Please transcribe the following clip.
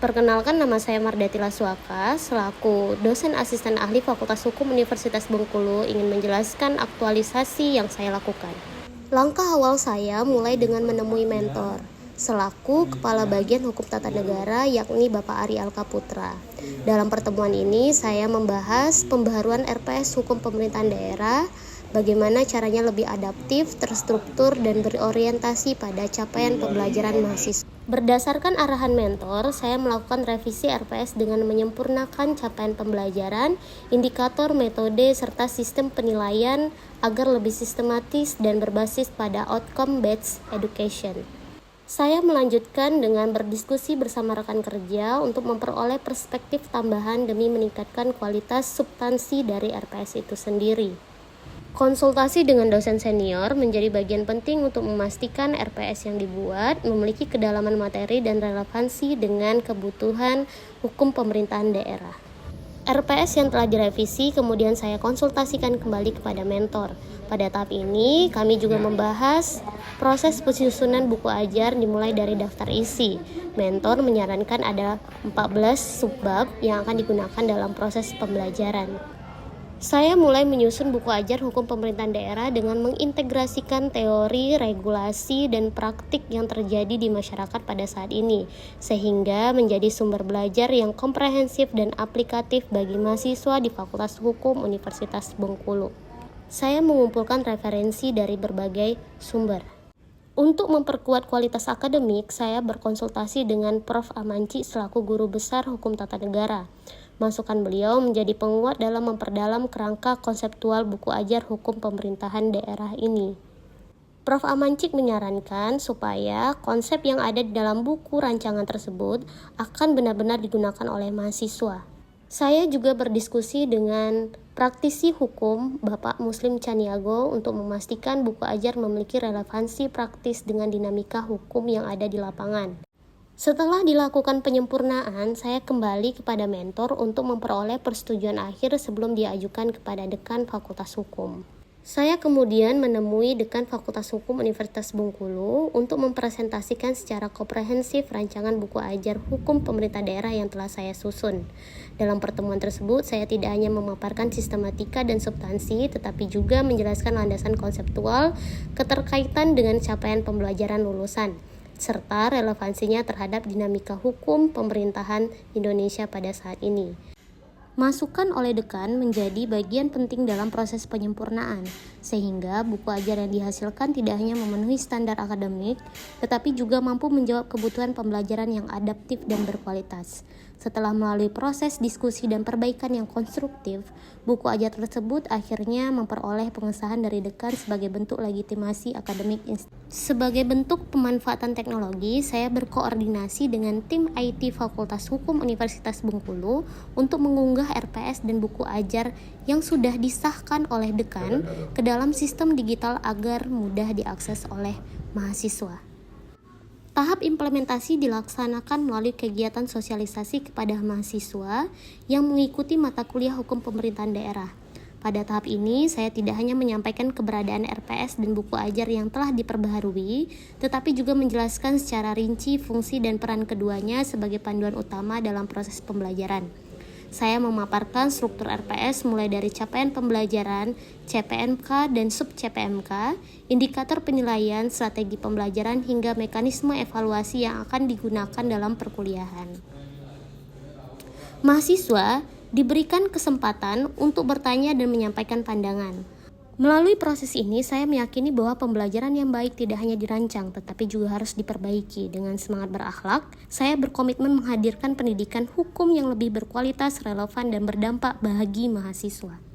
Perkenalkan, nama saya Mardati Laswaka, selaku dosen asisten ahli Fakultas Hukum Universitas Bengkulu ingin menjelaskan aktualisasi yang saya lakukan. Langkah awal saya mulai dengan menemui mentor, selaku Kepala Bagian Hukum Tata Negara yakni Bapak Ari Alkaputra. Dalam pertemuan ini saya membahas pembaharuan RPS Hukum Pemerintahan Daerah, bagaimana caranya lebih adaptif, terstruktur, dan berorientasi pada capaian pembelajaran mahasiswa. Berdasarkan arahan mentor, saya melakukan revisi RPS dengan menyempurnakan capaian pembelajaran, indikator, metode, serta sistem penilaian agar lebih sistematis dan berbasis pada outcome-based education. Saya melanjutkan dengan berdiskusi bersama rekan kerja untuk memperoleh perspektif tambahan demi meningkatkan kualitas substansi dari RPS itu sendiri. Konsultasi dengan dosen senior menjadi bagian penting untuk memastikan RPS yang dibuat memiliki kedalaman materi dan relevansi dengan kebutuhan hukum pemerintahan daerah. RPS yang telah direvisi kemudian saya konsultasikan kembali kepada mentor. Pada tahap ini, kami juga membahas proses penyusunan buku ajar dimulai dari daftar isi. Mentor menyarankan ada 14 subbab yang akan digunakan dalam proses pembelajaran. Saya mulai menyusun buku ajar hukum pemerintahan daerah dengan mengintegrasikan teori, regulasi, dan praktik yang terjadi di masyarakat pada saat ini, sehingga menjadi sumber belajar yang komprehensif dan aplikatif bagi mahasiswa di Fakultas Hukum Universitas Bengkulu. Saya mengumpulkan referensi dari berbagai sumber. Untuk memperkuat kualitas akademik, saya berkonsultasi dengan Prof. Amanci selaku Guru Besar Hukum Tata Negara. Masukan beliau menjadi penguat dalam memperdalam kerangka konseptual buku ajar hukum pemerintahan daerah ini. Prof. Amancik menyarankan supaya konsep yang ada di dalam buku rancangan tersebut akan benar-benar digunakan oleh mahasiswa. Saya juga berdiskusi dengan praktisi hukum Bapak Muslim Caniago untuk memastikan buku ajar memiliki relevansi praktis dengan dinamika hukum yang ada di lapangan. Setelah dilakukan penyempurnaan, saya kembali kepada mentor untuk memperoleh persetujuan akhir sebelum diajukan kepada Dekan Fakultas Hukum. Saya kemudian menemui Dekan Fakultas Hukum Universitas Bengkulu untuk mempresentasikan secara komprehensif rancangan buku ajar hukum pemerintah daerah yang telah saya susun. Dalam pertemuan tersebut, saya tidak hanya memaparkan sistematika dan substansi, tetapi juga menjelaskan landasan konseptual keterkaitan dengan capaian pembelajaran lulusan, serta relevansinya terhadap dinamika hukum pemerintahan Indonesia pada saat ini. Masukan oleh dekan menjadi bagian penting dalam proses penyempurnaan, sehingga buku ajar yang dihasilkan tidak hanya memenuhi standar akademik, tetapi juga mampu menjawab kebutuhan pembelajaran yang adaptif dan berkualitas. Setelah melalui proses diskusi dan perbaikan yang konstruktif, buku ajar tersebut akhirnya memperoleh pengesahan dari dekan sebagai bentuk legitimasi akademik. Sebagai bentuk pemanfaatan teknologi, saya berkoordinasi dengan tim IT Fakultas Hukum Universitas Bengkulu untuk mengunggah RPS dan buku ajar yang sudah disahkan oleh dekan ke dalam sistem digital agar mudah diakses oleh mahasiswa. Tahap implementasi dilaksanakan melalui kegiatan sosialisasi kepada mahasiswa yang mengikuti mata kuliah hukum pemerintahan daerah. Pada tahap ini, saya tidak hanya menyampaikan keberadaan RPS dan buku ajar yang telah diperbaharui, tetapi juga menjelaskan secara rinci fungsi dan peran keduanya sebagai panduan utama dalam proses pembelajaran. Saya memaparkan struktur RPS mulai dari capaian pembelajaran, CPMK dan sub-CPMK, indikator penilaian, strategi pembelajaran, hingga mekanisme evaluasi yang akan digunakan dalam perkuliahan. Mahasiswa diberikan kesempatan untuk bertanya dan menyampaikan pandangan. Melalui proses ini, saya meyakini bahwa pembelajaran yang baik tidak hanya dirancang, tetapi juga harus diperbaiki. Dengan semangat berakhlak, saya berkomitmen menghadirkan pendidikan hukum yang lebih berkualitas, relevan, dan berdampak bagi mahasiswa.